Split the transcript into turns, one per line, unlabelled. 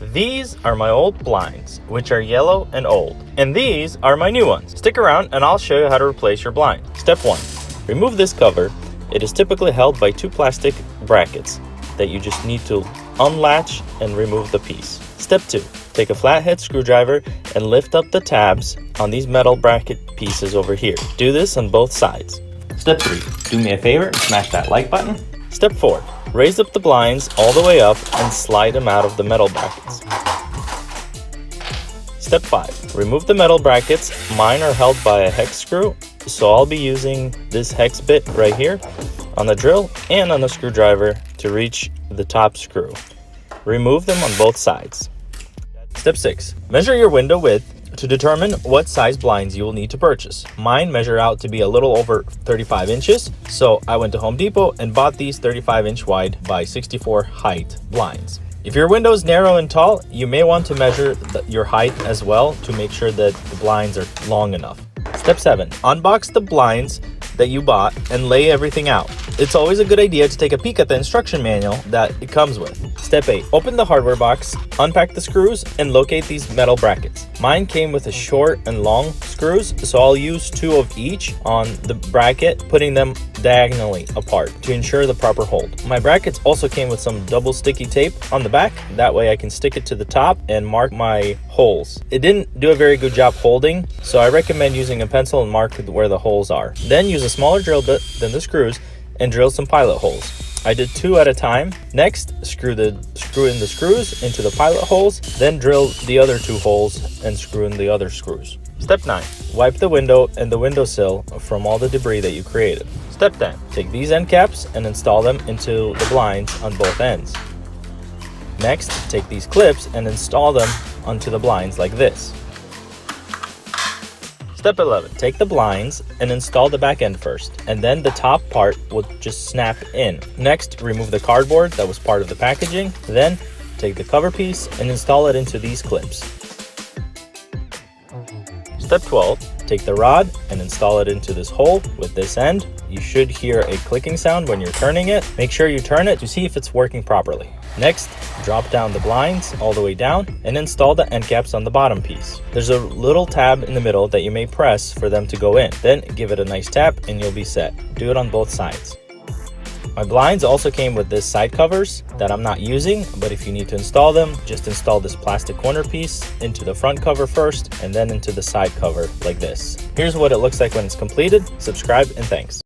These are my old blinds, which are yellow and old. And these are my new ones. Stick around and I'll show you how to replace your blind. Step 1. Remove this cover. It is typically held by 2 plastic brackets that you just need to unlatch and remove the piece. Step 2. Take a flathead screwdriver and lift up the tabs on these metal bracket pieces over here. Do this on both sides. Step 3. Do me a favor and smash that like button. Step 4. Raise up the blinds all the way up and slide them out of the metal brackets. Step 5. Remove the metal brackets. Mine are held by a hex screw, so I'll be using this hex bit right here on the drill and on the screwdriver to reach the top screw. Remove them on both sides. Step 6. Measure your window width to determine what size blinds you will need to purchase. Mine measure out to be a little over 35 inches, so I went to Home Depot and bought these 35-inch wide by 64 height blinds. If your window is narrow and tall, you may want to measure your height as well to make sure that the blinds are long enough. Step 7. Unbox the blinds that you bought and lay everything out. It's always a good idea to take a peek at the instruction manual that it comes with. Step 8. Open the hardware box, unpack the screws, and locate these metal brackets. Mine came with a short and long screws, so I'll use 2 of each on the bracket, putting them diagonally apart to ensure the proper hold. My brackets also came with some double sticky tape on the back, that way I can stick it to the top and mark my holes. It didn't do a very good job holding, so I recommend using a pencil and mark where the holes are. Then use a smaller drill bit than the screws and drill some pilot holes. I did 2 at a time. Next, screw in the screws into the pilot holes, then drill the other 2 holes and screw in the other screws. Step 9. Wipe the window and the windowsill from all the debris that you created. Step 10. Take these end caps and install them into the blinds on both ends. Next, take these clips and install them onto the blinds like this. Step 11. Take the blinds and install the back end first, and then the top part will just snap in. Next, remove the cardboard that was part of the packaging. Then, take the cover piece and install it into these clips. Step 12. Take the rod and install it into this hole with this end. You should hear a clicking sound when you're turning it. Make sure you turn it to see if it's working properly. Next, drop down the blinds all the way down and install the end caps on the bottom piece. There's a little tab in the middle that you may press for them to go in. Then give it a nice tap and you'll be set. Do it on both sides. My blinds also came with this side covers that I'm not using, but if you need to install them, just install this plastic corner piece into the front cover first and then into the side cover like this. Here's what it looks like when it's completed. Subscribe and thanks.